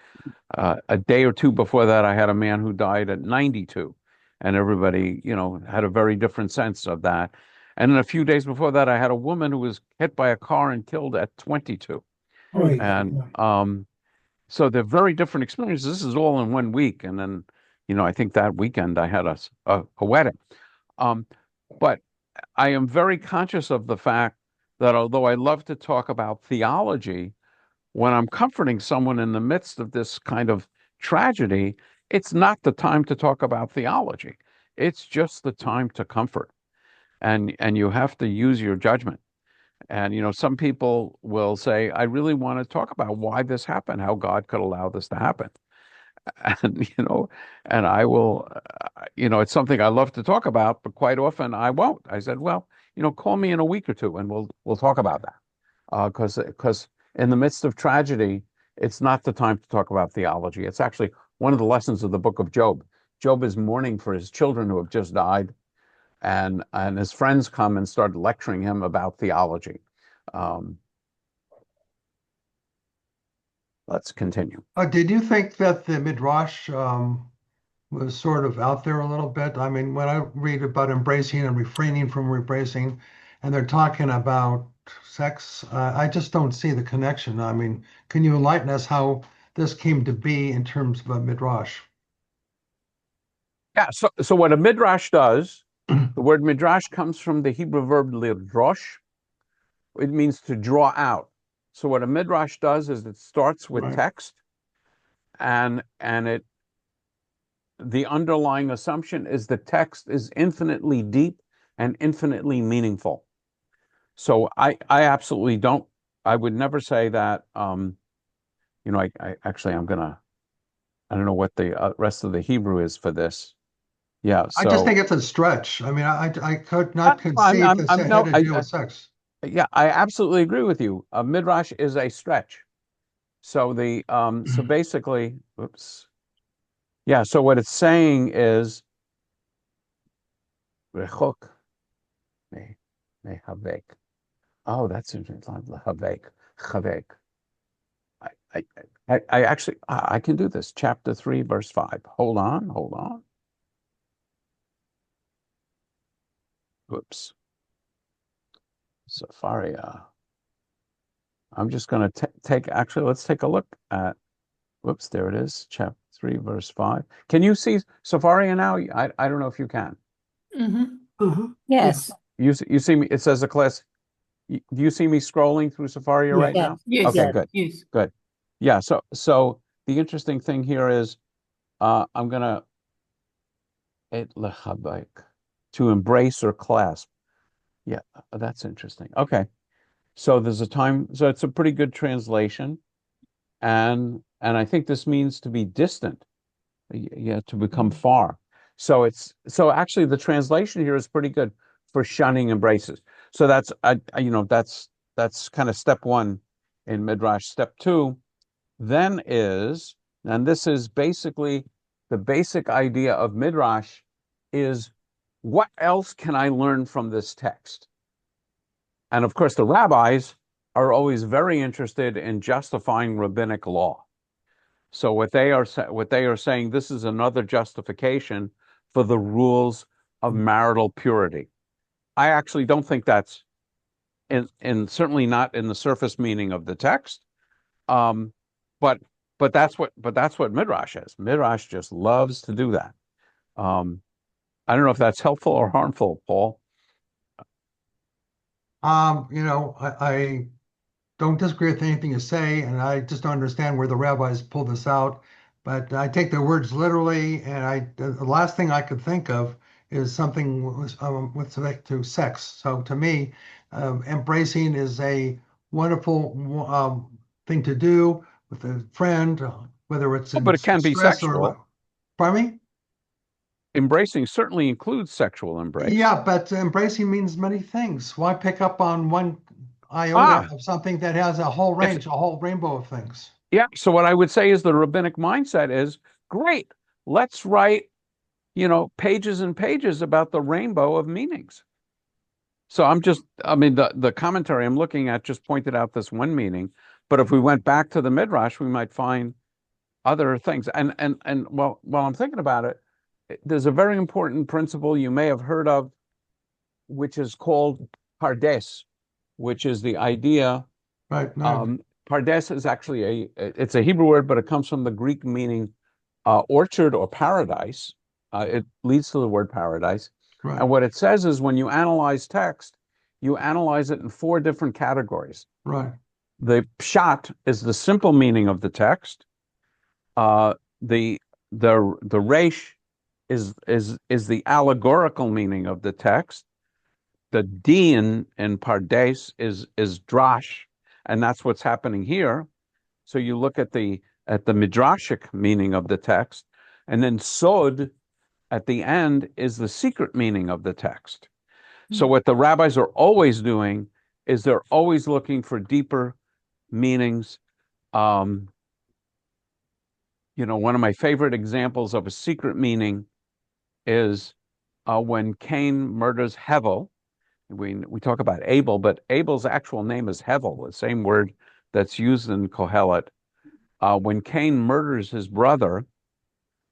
A day or two before that, I had a man who died at 92, and everybody, had a very different sense of that. And then a few days before that, I had a woman who was hit by a car and killed at 22. Right. And so they're very different experiences. This is all in 1 week. And then, I think that weekend I had a wedding. But I am very conscious of the fact that although I love to talk about theology, when I'm comforting someone in the midst of this kind of tragedy, it's not the time to talk about theology. It's just the time to comfort. And you have to use your judgment. And, some people will say, I really want to talk about why this happened, how God could allow this to happen. And I will, it's something I love to talk about, but quite often I won't. I said, well, call me in a week or two and we'll talk about that. Because in the midst of tragedy, it's not the time to talk about theology. It's actually one of the lessons of the book of Job. Job is mourning for his children who have just died, and his friends come and start lecturing him about theology. Let's continue. Did you think that the Midrash was sort of out there a little bit? I mean, when I read about embracing and refraining from embracing, and they're talking about sex, I just don't see the connection. I mean, can you enlighten us how this came to be in terms of a Midrash? Yeah, so what a Midrash does, the word Midrash comes from the Hebrew verb lidrosh. It means to draw out. So what a Midrash does is it starts with text, and the underlying assumption is the text is infinitely deep and infinitely meaningful. So I absolutely don't. I would never say that. I actually I don't know what the rest of the Hebrew is for this. Yeah, I just think it's a stretch. I mean, I could not conceive this had to do with sex. Yeah, I absolutely agree with you. A midrash is a stretch. So so basically, oops. Yeah, so what it's saying is rechok me havek. Oh, that's interesting. Havek, chavek. I, I, I actually I can do this. Chapter 3, verse 5. Hold on. Whoops. Safari. I'm just going to take. Actually, let's take a look at. Whoops, there it is. Chapter 3, verse 5. Can you see Safari now? I don't know if you can. Yes. You see me? It says a class. Do you see me scrolling through Safari right Yeah. now? Yes. Okay, Yes. good. Yes. Good. Yeah, so the interesting thing here is I'm gonna et lechabek, to embrace or clasp. Yeah, that's interesting. Okay. So there's a time, so it's a pretty good translation. And I think this means to be distant, yeah, to become far. So actually the translation here is pretty good for shunning embraces. So that's that's kind of step one in Midrash. Step two then is, and this is basically the basic idea of Midrash, is what else can I learn from this text? And of course, the rabbis are always very interested in justifying rabbinic law. So what they are saying, this is another justification for the rules of marital purity. I actually don't think that's certainly not in the surface meaning of the text. Um, but that's what Midrash is. Midrash just loves to do that. I don't know if that's helpful or harmful, Paul. I don't disagree with anything you say, and I just don't understand where the rabbis pull this out. But I take their words literally, and the last thing I could think of is something with respect to sex. So to me, embracing is a wonderful thing to do with a friend, whether it's Oh, but in it can be stress or sexual. what. Pardon me? Embracing certainly includes sexual embrace. Yeah, but embracing means many things. Why pick up on one iota Ah, of something that has a whole if range, a whole rainbow of things? yeah. So what I would say is the rabbinic mindset is great. Let's write, pages and pages about the rainbow of meanings. So I mean, the commentary I'm looking at just pointed out this one meaning, but if we went back to the Midrash, we might find other things. And well, while I'm thinking about it, there's a very important principle you may have heard of, which is called pardes, which is the idea. Right. No. Pardes is actually it's a Hebrew word, but it comes from the Greek meaning orchard or paradise. It leads to the word paradise. Right. And what it says is when you analyze text, you analyze it in four different categories. Right. The pshat is the simple meaning of the text. The resh is the allegorical meaning of the text. The din in pardes is drash, and that's what's happening here. So you look at the midrashic meaning of the text, and then sod at the end is the secret meaning of the text. So what the rabbis are always doing is they're always looking for deeper meanings. One of my favorite examples of a secret meaning is when Cain murders Hevel. We talk about Abel, but Abel's actual name is Hevel, the same word that's used in Kohelet. When Cain murders his brother,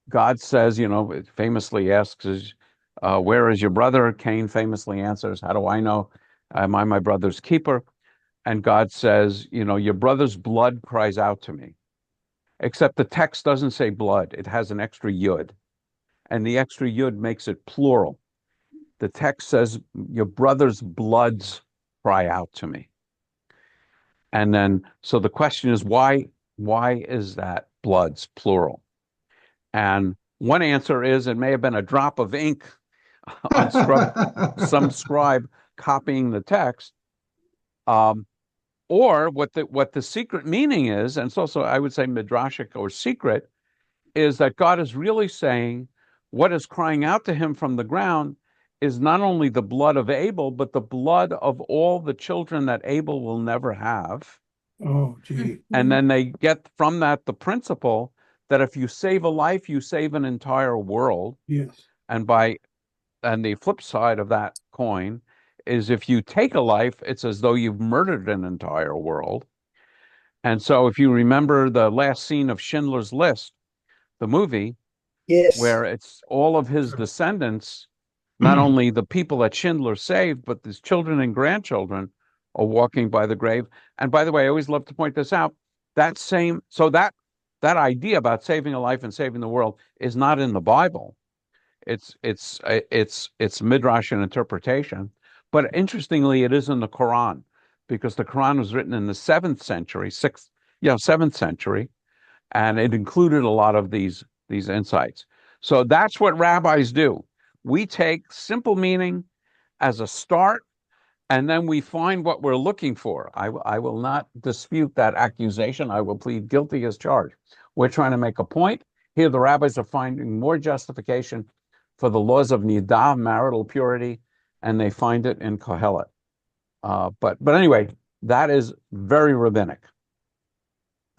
God says, it famously asks, where is your brother? Cain famously answers, how do I know? Am I my brother's keeper? And God says, your brother's blood cries out to me. Except the text doesn't say blood. It has an extra yud. And the extra yud makes it plural. The text says, your brother's bloods cry out to me. And then, so the question is, why is that bloods plural? And one answer is it may have been a drop of ink on some scribe copying the text. Or what the secret meaning is, and it's also, I would say, midrashic or secret, is that God is really saying what is crying out to him from the ground is not only the blood of Abel, but the blood of all the children that Abel will never have. Oh, gee. And then they get from that the principle that if you save a life, you save an entire world. Yes. And the flip side of that coin is if you take a life, it's as though you've murdered an entire world. And so if you remember the last scene of Schindler's List, the movie, Yes. where it's all of his descendants, not only the people that Schindler saved, but his children and grandchildren are walking by the grave. And by the way, I always love to point this out. That idea about saving a life and saving the world is not in the Bible. It's midrash and interpretation. But interestingly, it is in the Quran, because the Quran was written in the 7th century, 7th century, and it included a lot of these insights. So that's what rabbis do. We take simple meaning as a start, and then we find what we're looking for. I will not dispute that accusation. I will plead guilty as charged. We're trying to make a point. Here, the rabbis are finding more justification for the laws of nidah, marital purity, and they find it in Kohelet. But anyway, that is very rabbinic.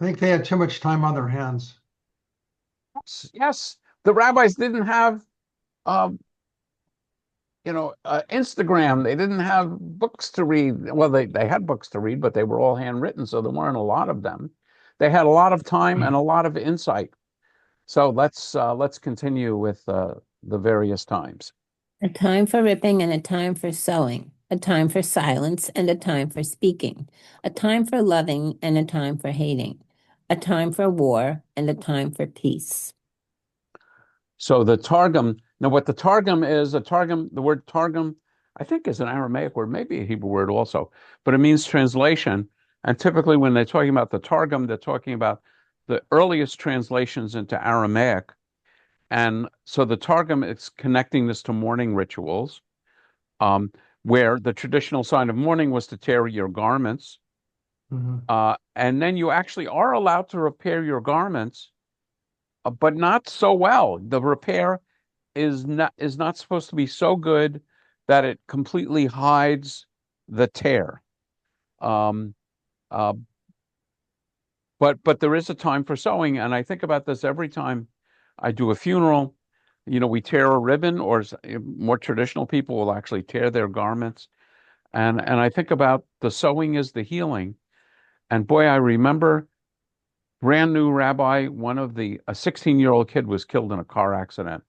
I think they had too much time on their hands. Yes, the rabbis didn't have, Instagram. They didn't have books to read. Well, they had books to read, but they were all handwritten, so there weren't a lot of them. They had a lot of time and a lot of insight. So let's continue with the various times. A time for ripping and a time for sewing, a time for silence and a time for speaking, a time for loving and a time for hating, a time for war and a time for peace. So the Targum, now what the Targum is, the word Targum, I think is an Aramaic word, maybe a Hebrew word also, but it means translation. And typically when they're talking about the Targum, they're talking about the earliest translations into Aramaic. And so the Targum is connecting this to mourning rituals, where the traditional sign of mourning was to tear your garments. Mm-hmm. And then you actually are allowed to repair your garments, but not so well. The repair is not supposed to be so good that it completely hides the tear. But there is a time for sewing, and I think about this every time I do a funeral. We tear a ribbon, or more traditional people will actually tear their garments, and I think about the sewing is the healing. And boy, I remember brand new rabbi, a 16-year-old kid was killed in a car accident,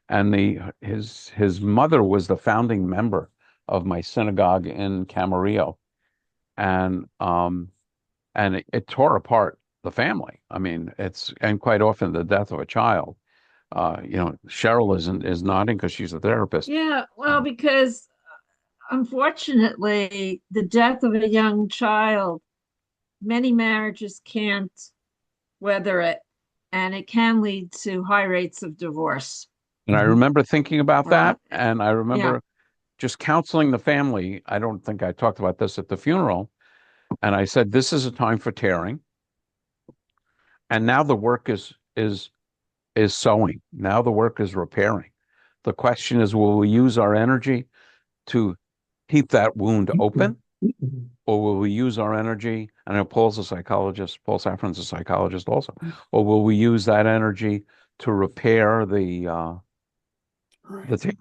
and his mother was the founding member of my synagogue in Camarillo, and it tore apart the family. I mean, and quite often the death of a child. Cheryl is nodding because she's a therapist. Yeah, well, because unfortunately, the death of a young child, many marriages can't weather it, and it can lead to high rates of divorce. And I remember thinking about that, and I remember Yeah. just counseling the family. I don't think I talked about this at the funeral, and I said, this is a time for tearing, and now the work is sewing. Now the work is repairing. The question is, will we use our energy to keep that wound open, or will we use our energy? I know Paul's a psychologist. Paul Safran's a psychologist also. Or will we use that energy to repair the tear?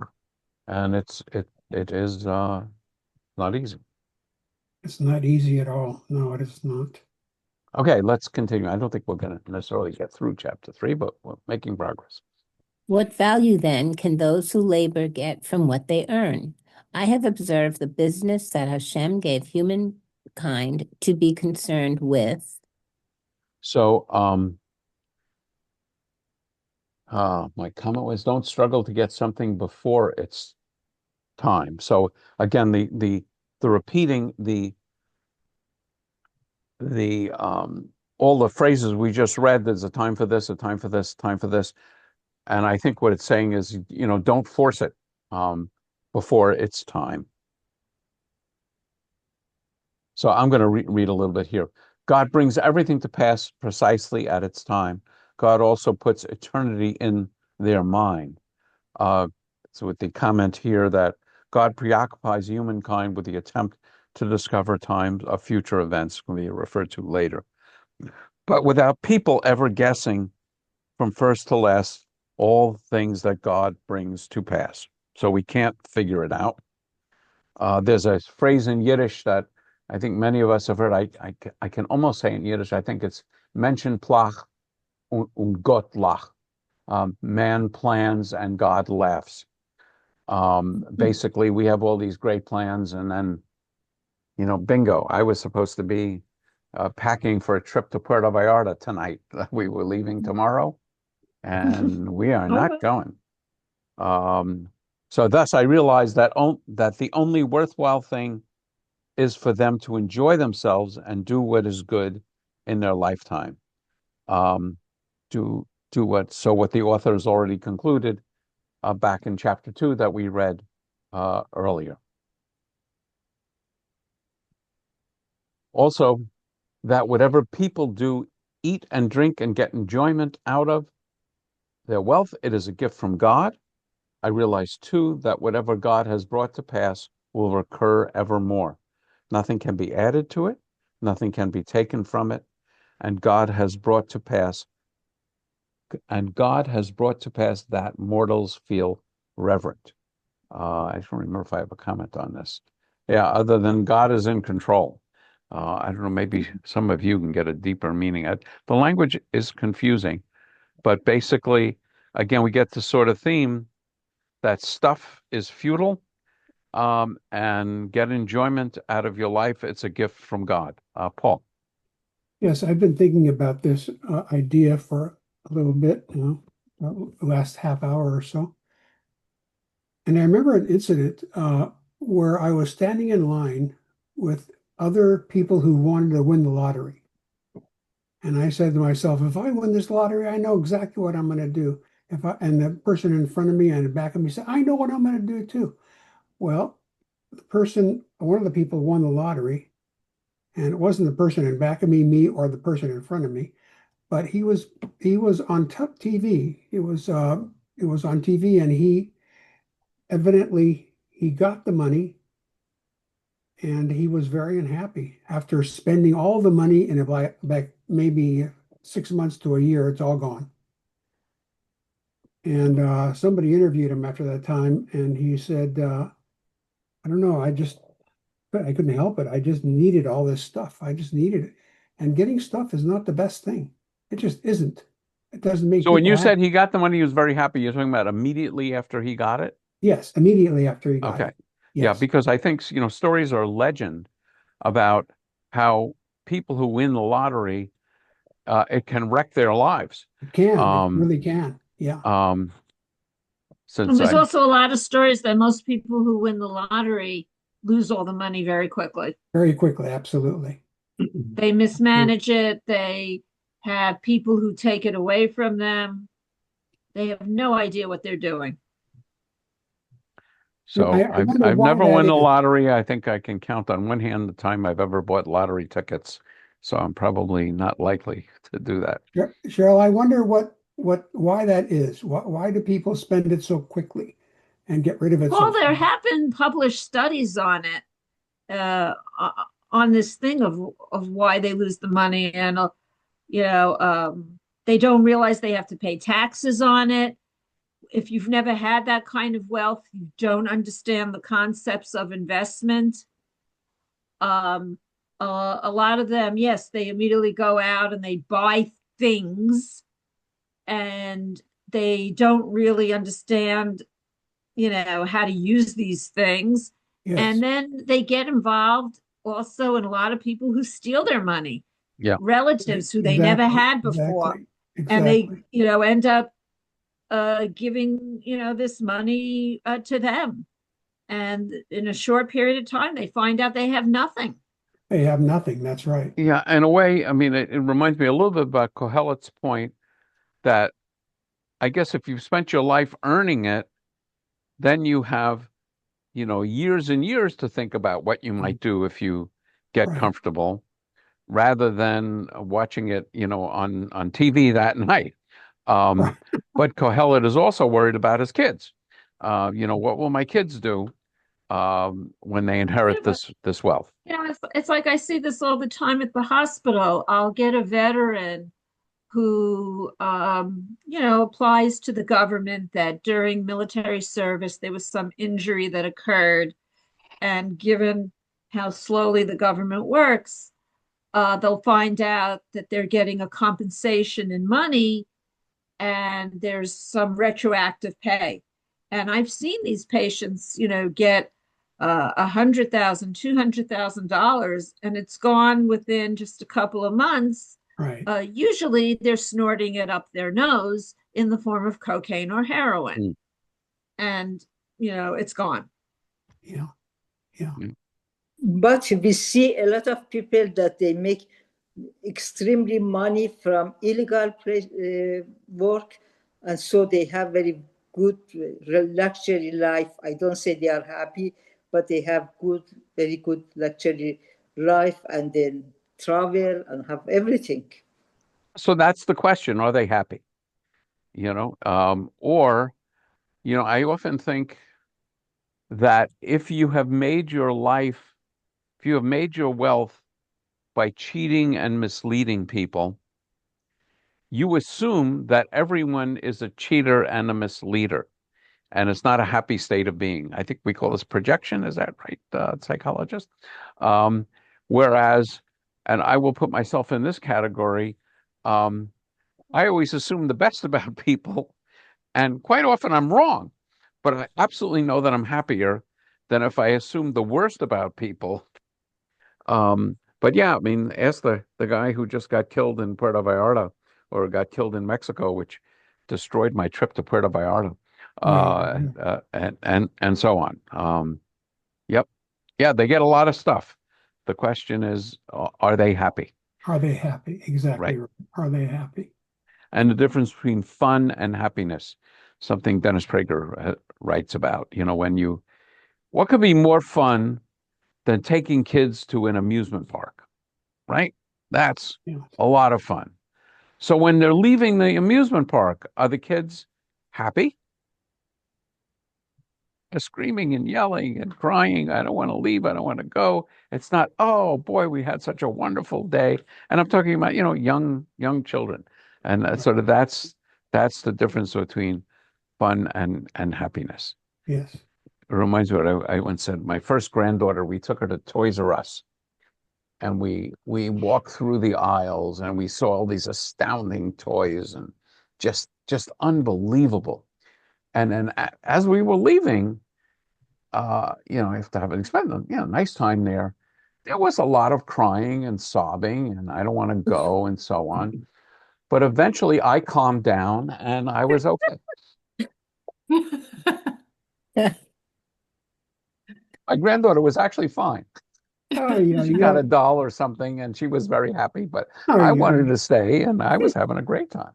And it is not easy. It's not easy at all. No, it is not. Okay, let's continue. I don't think we're going to necessarily get through chapter 3, but we're making progress. What value then can those who labor get from what they earn? I have observed the business that Hashem gave humankind to be concerned with. So, my comment was, don't struggle to get something before it's time. So again, the repeating all the phrases we just read, there's a time for this, a time for this, time for this. And I think what it's saying is, don't force it before it's time. So I'm going to read a little bit here. God brings everything to pass precisely at its time. God also puts eternity in their mind. So with the comment here that God preoccupies humankind with the attempt to discover times of future events can be referred to later, but without people ever guessing from first to last all things that God brings to pass. So we can't figure it out. There's a phrase in Yiddish that I think many of us have heard. I can almost say in Yiddish, I think it's Menschen plach und Gott lach. Man plans and God laughs. Basically, we have all these great plans, and then, bingo, I was supposed to be packing for a trip to Puerto Vallarta tonight. We were leaving tomorrow, and we are not going. So thus, I realized that the only worthwhile thing is for them to enjoy themselves and do what is good in their lifetime. What the author has already concluded back in chapter 2 that we read earlier. Also, that whatever people do, eat and drink and get enjoyment out of their wealth, it is a gift from God. I realize too that whatever God has brought to pass will recur evermore. Nothing can be added to it, nothing can be taken from it, and God has brought to pass that mortals feel reverent. I don't remember if I have a comment on this. Yeah, other than God is in control. I don't know, maybe some of you can get a deeper meaning. The language is confusing, but basically, again, we get the sort of theme that stuff is futile, and get enjoyment out of your life. It's a gift from God. Paul. Yes, I've been thinking about this idea for a little bit, the last half hour or so. And I remember an incident where I was standing in line with other people who wanted to win the lottery. And I said to myself, if I win this lottery, I know exactly what I'm going to do. And the person in front of me and the back of me said, I know what I'm going to do too. Well, one of the people won the lottery, and it wasn't the person in back of me, or the person in front of me, but he was on TV. It was on TV, and he evidently got the money, and he was very unhappy after spending all the money in about maybe 6 months to a year. It's all gone. And somebody interviewed him after that time, and he said, I don't know, I couldn't help it. I just needed all this stuff. I just needed it. And getting stuff is not the best thing. It just isn't. It doesn't make So when you happy. said he got the money, he was very happy. You're talking about immediately after he got it? Yes, immediately after he got it. Yes. Yeah, because I think, stories are legend about how people who win the lottery, it can wreck their lives. It can. It really can. Yeah. And there's also a lot of stories that most people who win the lottery lose all the money very quickly. Very quickly, absolutely. They mismanage it. They have people who take it away from them. They have no idea what they're doing. So I've never won the lottery. I think I can count on one hand the time I've ever bought lottery tickets. So I'm probably not likely to do that. Cheryl, I wonder why that is. Why do people spend it so quickly and get rid of it? Well, there have been published studies on it, on this thing of why they lose the money, and they don't realize they have to pay taxes on it. If you've never had that kind of wealth, you don't understand the concepts of investment. A lot of them, yes, they immediately go out and they buy things, and they don't really understand, how to use these things. Yes. And then they get involved also in a lot of people who steal their money. Yeah. Relatives who they never had before. Exactly. And they, end up giving, this money to them. And in a short period of time, they find out they have nothing. They have nothing. That's right. Yeah. In a way, I mean, it reminds me a little bit about Kohelet's point that I guess if you've spent your life earning it, then you have, years and years to think about what you might do if you get comfortable, rather than watching it, on TV that night. But Kohelet is also worried about his kids. What will my kids do when they inherit this wealth? It's like I see this all the time at the hospital. I'll get a veteran who, applies to the government that during military service there was some injury that occurred, and given how slowly the government works, they'll find out that they're getting a compensation in money, and there's some retroactive pay. And I've seen these patients, get $100,000, $200,000, and it's gone within just a couple of months. Right. Usually they're snorting it up their nose in the form of cocaine or heroin. And, it's gone. Yeah. Yeah. But we see a lot of people that they make extremely money from illegal work, and so they have very good luxury life. I don't say they are happy, but they have very good luxury life, and then travel and have everything. So that's the question: are they happy? Or, I often think that if you have made your wealth by cheating and misleading people, you assume that everyone is a cheater and a misleader, and it's not a happy state of being. I think we call this projection. Is that right, psychologist? Whereas, and I will put myself in this category, I always assume the best about people, and quite often I'm wrong, but I absolutely know that I'm happier than if I assume the worst about people. But yeah, I mean, ask the guy who just got killed in Puerto Vallarta, or got killed in Mexico, which destroyed my trip to Puerto Vallarta, and so on. Yep, yeah, they get a lot of stuff. The question is, are they happy? Are they happy? Exactly. Right. Are they happy? And the difference between fun and happiness, something Dennis Prager writes about. What could be more fun than taking kids to an amusement park, right? That's a lot of fun. So when they're leaving the amusement park, are the kids happy? They're screaming and yelling and crying. I don't want to leave. I don't want to go. It's not, oh boy, we had such a wonderful day. And I'm talking about, young children. And sort of that's the difference between fun and happiness. Yes. It reminds me of what I once said. My first granddaughter, we took her to Toys R Us, and we walked through the aisles, and we saw all these astounding toys and just unbelievable. And then as we were leaving, after having spent a nice time there was a lot of crying and sobbing, and I don't want to go, and so on. But eventually I calmed down and I was okay. My granddaughter was actually fine. She got a doll or something, and she was very happy, but I wanted to stay, and I was having a great time.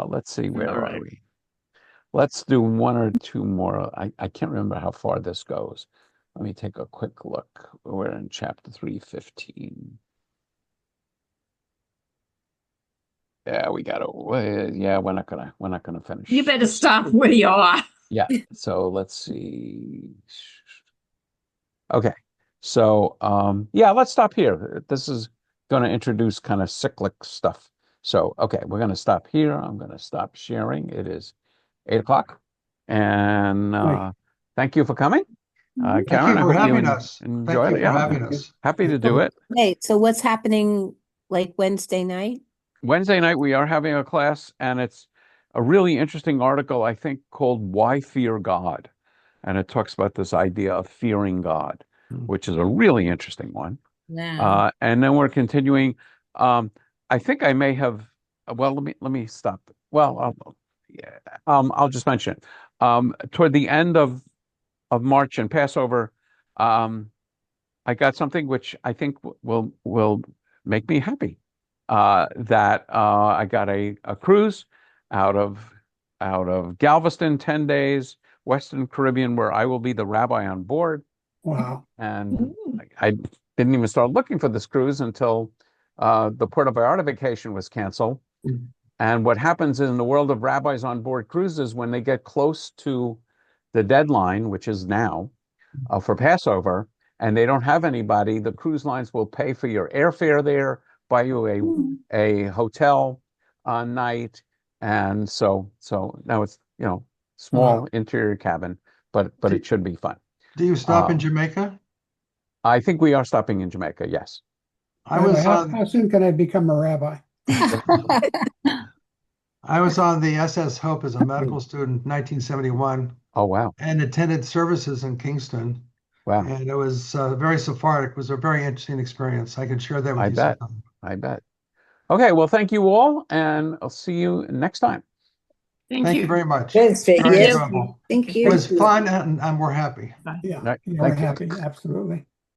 Let's see, where are we? Let's do one or two more. I can't remember how far this goes. Let me take a quick look. We're in chapter 3:15. Yeah, we got to. Yeah, we're not gonna finish. You better stop where you are. Yeah. So let's see. Okay. So yeah, let's stop here. This is going to introduce kind of cyclic stuff. So okay, we're going to stop here. I'm going to stop sharing. It is 8 o'clock, and thank you for coming, Karen. Thank you for having us. Enjoyed it. Having us. Happy to do it. Hey, so what's happening like Wednesday night? Wednesday night we are having a class, and it's a really interesting article, I think, called "Why Fear God," and it talks about this idea of fearing God, which is a really interesting one. Yeah. And then we're continuing. I think I may have. Well, let me stop. Well, I'll just mention it. Toward the end of March and Passover, I got something which I think will make me happy. That I got a cruise out of Galveston, 10 days, Western Caribbean, where I will be the rabbi on board. Wow. And I didn't even start looking for this cruise until the Puerto Vallarta vacation was canceled. And what happens in the world of rabbis on board cruises, when they get close to the deadline, which is now, for Passover, and they don't have anybody, the cruise lines will pay for your airfare there, buy you a hotel night, and so now it's small interior cabin, but it should be fun. Do you stop in Jamaica? I think we are stopping in Jamaica. Yes. How soon can I become a rabbi? I was on the SS Hope as a medical student in 1971. Oh, wow. And attended services in Kingston. Wow. And it was very Sephardic. It was a very interesting experience. I can share that with you sometime. I bet. Okay, well, thank you all, and I'll see you next time. Thank you very much. Thank you. Very enjoyable. Thank you. It was fun, and we're happy. Yeah, Right. we're happy. Absolutely.